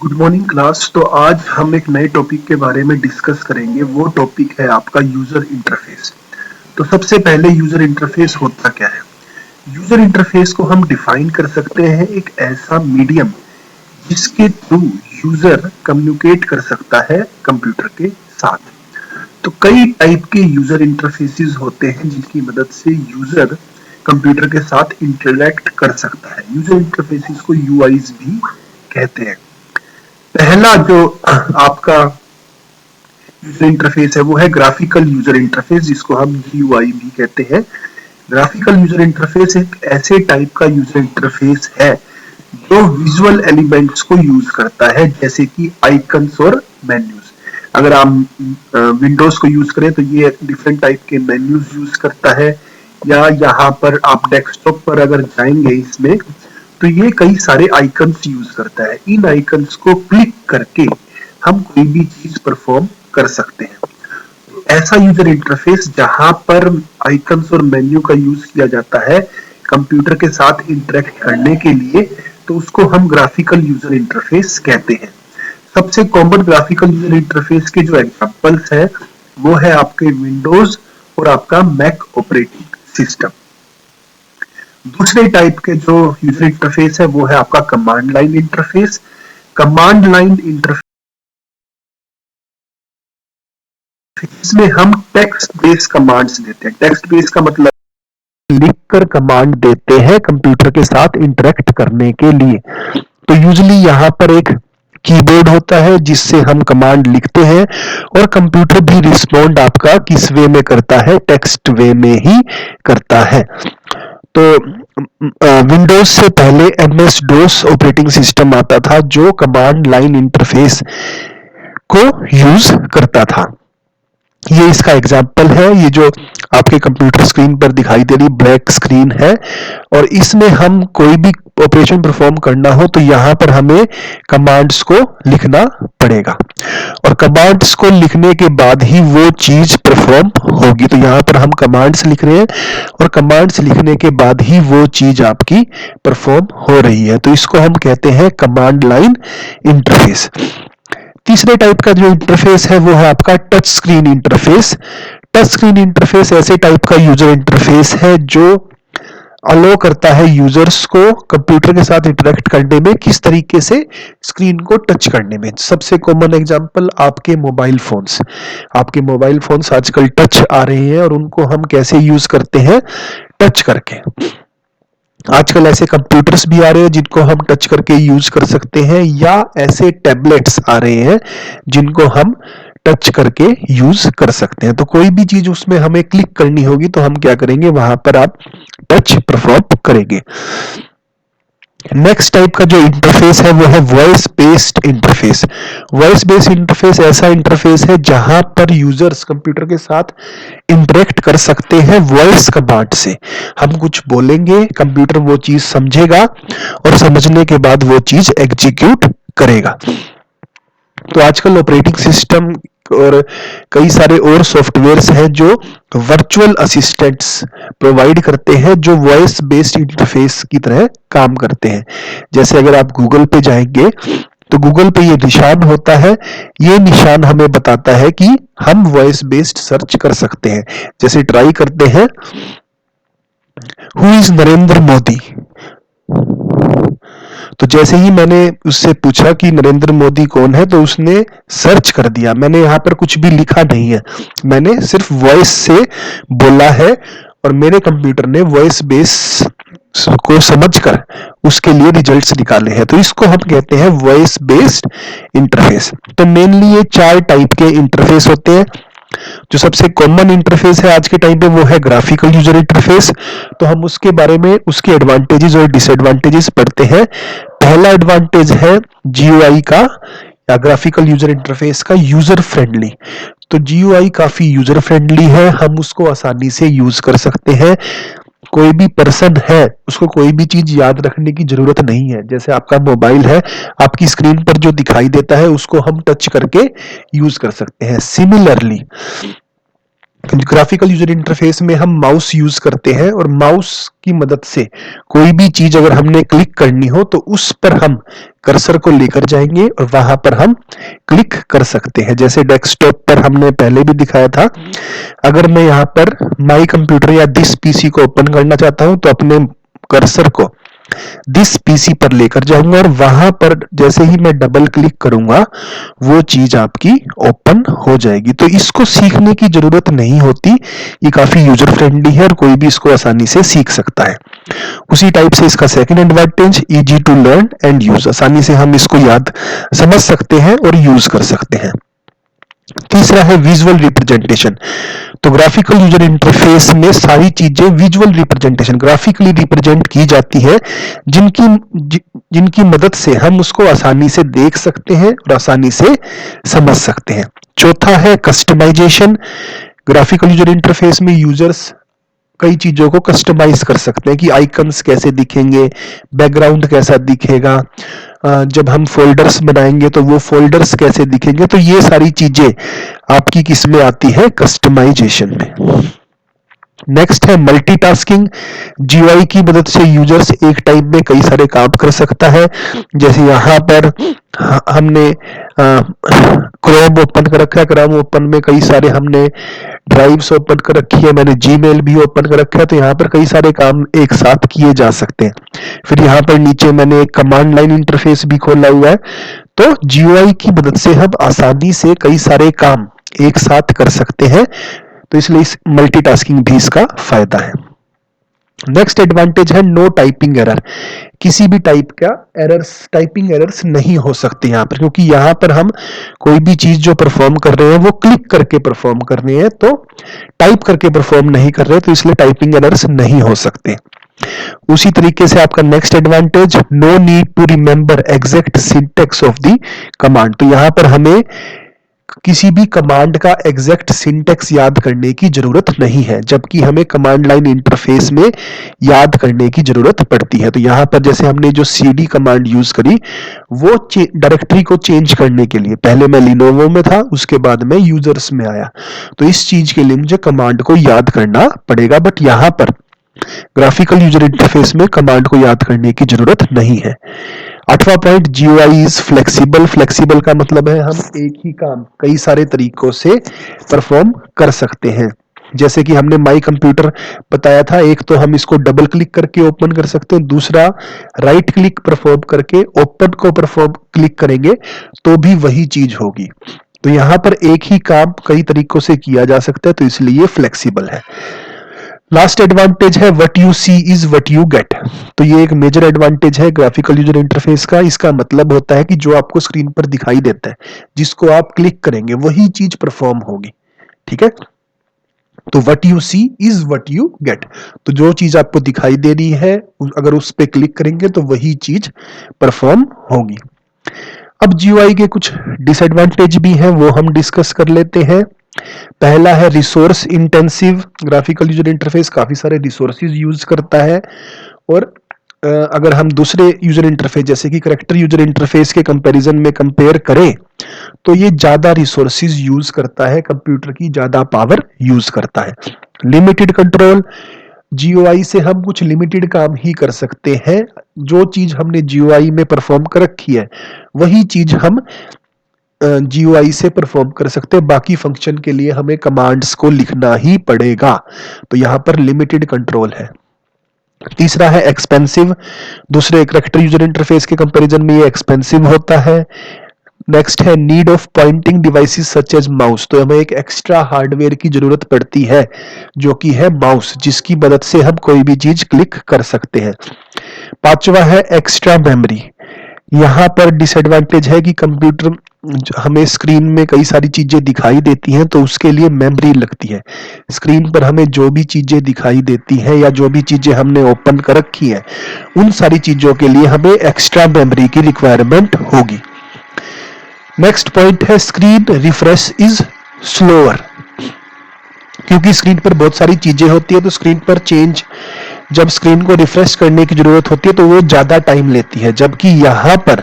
Good morning class. तो आज हम एक नए टॉपिक के बारे में डिस्कस करेंगे। वो टॉपिक है आपका यूजर इंटरफेस। तो सबसे पहले यूजर इंटरफेस होता क्या है? यूजर इंटरफेस को हम डिफाइन कर सकते हैं एक ऐसा मीडियम जिसके थ्रू यूजर कम्युनिकेट कर सकता है कंप्यूटर के साथ। तो कई टाइप के यूजर इंटरफेसेस होते हैं जिनकी मदद से यूजर कंप्यूटर के साथ इंटरेक्ट कर सकता है। यूजर इंटरफेसेस को यूआईज भी कहते हैं। पहला जो आपका यूजर इंटरफेस है वो है ग्राफिकल यूजर इंटरफेस, जिसको हम जीयूआई भी कहते हैं। ग्राफिकल यूजर इंटरफेस एक ऐसे टाइप का यूजर इंटरफेस है जो विजुअल एलिमेंट्स को यूज करता है, जैसे कि आइकन्स और मेन्यूज। अगर आप विंडोज को यूज करें तो ये डिफरेंट टाइप के मेन्यूज यूज करता है, या यहाँ पर आप डेस्कटॉप पर अगर जाएंगे इसमें तो ये कई सारे आइकन्स यूज करता है। इन आइकन्स को क्लिक करके हम कोई भी चीज परफॉर्म कर सकते हैं। तो ऐसा यूजर इंटरफेस जहां पर आइकन्स और मेन्यू का यूज किया जाता है कंप्यूटर के साथ इंटरेक्ट करने के लिए, तो उसको हम ग्राफिकल यूजर इंटरफेस कहते हैं। सबसे कॉमन ग्राफिकल यूजर इंटरफेस के जो एग्जांपल्स है वो है आपके विंडोज और आपका मैक ऑपरेटिंग सिस्टम। दूसरे टाइप के जो यूजर इंटरफेस है वो है आपका command line interface. Command line interface इसमें हम टेक्स्ट बेस्ड कमांड्स देते हैं। टेक्स्ट बेस्ड का मतलब लिखकर कमांड देते हैं कंप्यूटर के साथ इंटरेक्ट करने के लिए। तो यूजुअली यहाँ पर एक कीबोर्ड होता है जिससे हम कमांड लिखते हैं और कंप्यूटर भी रिस्पॉन्ड आपका किस वे में करता है, टेक्स्ट वे में ही करता है। तो विंडोज से पहले एमएस डोस ऑपरेटिंग सिस्टम आता था जो कमांड लाइन इंटरफेस को यूज करता था। ये इसका एग्जाम्पल है। ये जो आपके कंप्यूटर स्क्रीन पर दिखाई दे रही ब्लैक स्क्रीन है, और इसमें हम कोई भी ऑपरेशन परफॉर्म करना हो तो यहाँ पर हमें कमांड्स को लिखना पड़ेगा, और कमांड्स को लिखने के बाद ही वो चीज परफॉर्म होगी। तो यहाँ पर हम कमांड्स लिख रहे हैं और कमांड्स लिखने के बाद ही वो चीज आपकी परफॉर्म हो रही है। तो इसको हम कहते हैं कमांड लाइन इंटरफेस। तीसरे टाइप का जो इंटरफेस है वो है आपका touch screen interface. Touch screen interface ऐसे टाइप का यूजर इंटरफेस है जो अलो करता है यूजर्स को कंप्यूटर के साथ इंटरेक्ट करने में, किस तरीके से, स्क्रीन को टच करने में। सबसे कॉमन एग्जांपल आपके मोबाइल फोन्स। आपके मोबाइल फोन्स आजकल टच आ रहे हैं और उनको हम कैसे यूज करते हैं, टच करके। आजकल ऐसे कंप्यूटर्स भी आ रहे हैं जिनको हम टच करके यूज कर सकते हैं, या ऐसे टैबलेट्स आ रहे हैं जिनको हम टच करके यूज कर सकते हैं। तो कोई भी चीज उसमें हमें क्लिक करनी होगी तो हम क्या करेंगे, वहां पर आप टच परफॉर्म करेंगे। नेक्स्ट टाइप का जो इंटरफेस है वो है voice based interface. Voice based interface ऐसा इंटरफेस है जहां पर यूजर्स कंप्यूटर के साथ इंटरेक्ट कर सकते हैं वॉइस कमांड से। हम कुछ बोलेंगे, कंप्यूटर वो चीज समझेगा और समझने के बाद वो चीज एग्जीक्यूट करेगा। तो आजकल ऑपरेटिंग सिस्टम और कई सारे और सॉफ्टवेयर्स हैं जो वर्चुअल असिस्टेंट्स प्रोवाइड करते हैं जो वॉइस बेस्ड इंटरफेस की तरह काम करते हैं। जैसे अगर आप गूगल पे जाएंगे तो गूगल पे ये निशान होता है, ये निशान हमें बताता है कि हम वॉइस बेस्ड सर्च कर सकते हैं। जैसे ट्राई करते हैं, हु इज नरेंद्र मोदी। तो जैसे ही मैंने उससे पूछा कि नरेंद्र मोदी कौन है तो उसने सर्च कर दिया। मैंने यहाँ पर कुछ भी लिखा नहीं है, मैंने सिर्फ वॉइस से बोला है और मेरे कंप्यूटर ने वॉइस बेस को समझकर उसके लिए रिजल्ट्स निकाले हैं। तो इसको हम कहते हैं वॉइस बेस्ड इंटरफेस। तो मेनली ये 4 टाइप के इंटरफेस होते हैं। जो सबसे कॉमन इंटरफेस है आज के टाइम पे वो है ग्राफिकल यूजर इंटरफेस। तो हम उसके बारे में, उसके एडवांटेजेस और डिसएडवांटेजेस पढ़ते हैं। पहला एडवांटेज है जीयूआई का या ग्राफिकल यूजर इंटरफेस का, यूजर फ्रेंडली। तो जीयूआई काफी यूजर फ्रेंडली है, हम उसको आसानी से यूज कर सकते हैं। कोई भी पर्सन है उसको कोई भी चीज याद रखने की जरूरत नहीं है। जैसे आपका मोबाइल है, आपकी स्क्रीन पर जो दिखाई देता है उसको हम टच करके यूज कर सकते हैं। सिमिलरली ग्राफिकल यूजर इंटरफेस में हम माउस यूज करते हैं और माउस की मदद से कोई भी चीज अगर हमने क्लिक करनी हो तो उस पर हम कर्सर को लेकर जाएंगे और वहां पर हम क्लिक कर सकते हैं। जैसे डेस्कटॉप पर हमने पहले भी दिखाया था, अगर मैं यहाँ पर माई कंप्यूटर या दिस पीसी को ओपन करना चाहता हूं तो अपने कर्सर को दिस पीसी पर लेकर जाऊंगा और वहां पर जैसे ही मैं डबल क्लिक करूंगा वो चीज आपकी ओपन हो जाएगी। तो इसको सीखने की जरूरत नहीं होती, ये काफी यूजर फ्रेंडली है और कोई भी इसको आसानी से सीख सकता है। उसी टाइप से इसका second advantage, easy to learn and use, आसानी से हम इसको याद समझ सकते हैं और यूज कर सकते हैं। तीसरा है विजुअल रिप्रेजेंटेशन। तो ग्राफिकल यूजर इंटरफेस में सारी चीजें विजुअल रिप्रेजेंटेशन, ग्राफिकली रिप्रेजेंट की जाती है, जिनकी मदद से हम उसको आसानी से देख सकते हैं और आसानी से समझ सकते हैं। चौथा है कस्टमाइजेशन। ग्राफिकल यूजर इंटरफेस में यूजर्स कई चीजों को कस्टमाइज कर सकते हैं कि आइकन्स कैसे दिखेंगे, बैकग्राउंड कैसा दिखेगा, जब हम फोल्डर्स बनाएंगे तो वो फोल्डर्स कैसे दिखेंगे। तो ये सारी चीजें आपकी किस में आती है, कस्टमाइजेशन में। नेक्स्ट है मल्टीटास्किंग। जीयूआई की मदद से यूजर्स एक टाइम में कई सारे काम कर सकता है। जैसे यहाँ पर हमने क्रोम ओपन कर रखा है, क्रोम ओपन में कई सारे हमने ड्राइव्स ओपन कर रखी है, मैंने जीमेल भी ओपन कर रखा है, तो यहाँ पर कई सारे काम एक साथ किए जा सकते हैं। फिर यहाँ पर नीचे मैंने एक कमांड लाइन इंटरफेस भी खोला हुआ है। तो जीयूआई की मदद से हम आसानी से कई सारे काम एक साथ कर सकते हैं, तो इसलिए इस मल्टीटास्किंग भी इसका फायदा है। नेक्स्ट एडवांटेज है नो टाइपिंग एरर। किसी भी टाइप का एरर्स, टाइपिंग एरर्स नहीं हो सकते यहाँ पर, क्योंकि यहाँ पर हम कोई भी चीज जो परफॉर्म कर रहे हैं वो क्लिक करके परफॉर्म कर रहे हैं, तो टाइप करके परफॉर्म नहीं कर रहे, तो इसलिए टाइपिंग एरर्स नहीं हो सकते। उसी तरीके से आपका next advantage, no need to remember exact syntax of the command. तो यहाँ पर हमें किसी भी कमांड का एग्जैक्ट सिंटेक्स याद करने की जरूरत नहीं है, जबकि हमें कमांड लाइन इंटरफेस में याद करने की जरूरत पड़ती है। तो यहाँ पर जैसे हमने जो cd कमांड यूज करी वो डायरेक्टरी को चेंज करने के लिए, पहले मैं लिनोवो में था, उसके बाद मैं यूजर्स में आया, तो इस चीज के लिए मुझे कमांड को याद करना पड़ेगा। बट यहाँ पर ग्राफिकल यूजर इंटरफेस में कमांड को याद करने की जरूरत नहीं है। 8वां point, GUI is flexible. Flexible का मतलब है हम एक ही काम कई सारे तरीकों से परफॉर्म कर सकते हैं। जैसे कि हमने माई कंप्यूटर बताया था, एक तो हम इसको डबल क्लिक करके ओपन कर सकते हैं, दूसरा राइट क्लिक परफॉर्म करके ओपन को परफॉर्म क्लिक करेंगे तो भी वही चीज होगी। तो यहाँ पर एक ही काम कई तरीकों से किया जा सकता है, तो इसलिए फ्लेक्सिबल है। लास्ट एडवांटेज है what you see is what you get. तो ये एक मेजर एडवांटेज है ग्राफिकल यूजर इंटरफेस का। इसका मतलब होता है कि जो आपको स्क्रीन पर दिखाई देता है, जिसको आप क्लिक करेंगे वही चीज परफॉर्म होगी। ठीक है, तो what you see is what you get. तो जो चीज आपको दिखाई दे रही है अगर उस पर क्लिक करेंगे तो वही चीज परफॉर्म होगी। अब जीयूआई के कुछ डिसएडवांटेज भी हैं, वो हम डिस्कस कर लेते हैं। पहला है resource intensive. Graphical user interface काफी सारे रिसोर्सेज यूज करता है, और अगर हम दूसरे यूजर इंटरफेस जैसे कि करेक्टर यूजर इंटरफेस के कंपैरिजन में कंपेयर करें तो ये ज्यादा रिसोर्सेज यूज करता है, कंप्यूटर की ज्यादा पावर यूज करता है। लिमिटेड कंट्रोल, जीयूआई से हम कुछ लिमिटेड काम ही कर सकते हैं। जो चीज हमने जीयूआई में परफॉर्म कर रखी है वही चीज हम जीयूआई से परफॉर्म कर सकते हैं, बाकी फंक्शन के लिए हमें कमांड्स को लिखना ही पड़ेगा। तो यहाँ पर लिमिटेड कंट्रोल है। तीसरा है एक्सपेंसिव। दूसरे करेक्टर यूजर इंटरफेस के कंपैरिजन में ये एक्सपेंसिव होता है। नेक्स्ट है need of pointing devices such as mouse. तो हमें एक एक्स्ट्रा हार्डवेयर की जरूरत पड़ती है जो कि है माउस, जिसकी मदद से हम कोई भी चीज क्लिक कर सकते हैं। पांचवा है एक्स्ट्रा मेमोरी। यहाँ पर डिसएडवांटेज है कि कंप्यूटर हमें स्क्रीन में कई सारी चीजें दिखाई देती हैं तो उसके लिए मेमोरी लगती है। स्क्रीन पर हमें जो भी चीजें दिखाई देती हैं या जो भी चीजें हमने ओपन कर रखी हैं उन सारी चीजों के लिए हमें एक्स्ट्रा मेमोरी की रिक्वायरमेंट होगी। नेक्स्ट पॉइंट है स्क्रीन रिफ्रेश इज स्लोअर। क्योंकि स्क्रीन पर बहुत सारी चीजें होती है तो स्क्रीन पर चेंज, जब स्क्रीन को रिफ्रेश करने की जरूरत होती है तो वो ज्यादा टाइम लेती है, जबकि यहाँ पर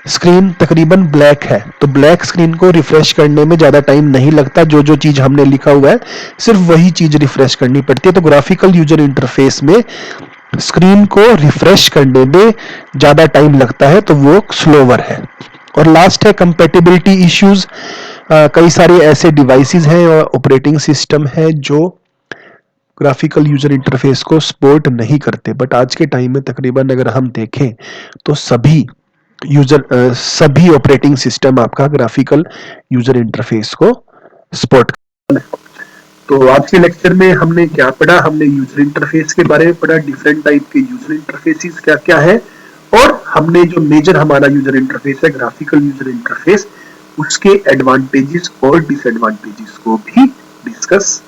स्क्रीन तकरीबन ब्लैक है, तो ब्लैक स्क्रीन को रिफ्रेश करने में ज्यादा टाइम नहीं लगता, जो जो चीज हमने लिखा हुआ है सिर्फ वही चीज रिफ्रेश करनी पड़ती है। तो ग्राफिकल यूजर इंटरफेस में स्क्रीन को रिफ्रेश करने में ज्यादा टाइम लगता है, तो वो स्लोवर है। और लास्ट है कंपैटिबिलिटी इश्यूज। कई सारे ऐसे डिवाइसेस हैं और ऑपरेटिंग सिस्टम है जो ग्राफिकल यूजर इंटरफेस को सपोर्ट नहीं करते, बट आज के टाइम में तकरीबन अगर हम देखें तो सभी ऑपरेटिंग सिस्टम आपका ग्राफिकल यूजर इंटरफेस को सपोर्ट। तो आज के लेक्चर में हमने क्या पढ़ा, हमने यूजर इंटरफेस के बारे में पढ़ा, डिफरेंट टाइप के यूजर इंटरफेसेस क्या क्या है, और हमने जो मेजर हमारा यूजर इंटरफेस है ग्राफिकल यूजर इंटरफेस, उसके एडवांटेजेस और डिसएडवांटेजेस को भी डिस्कस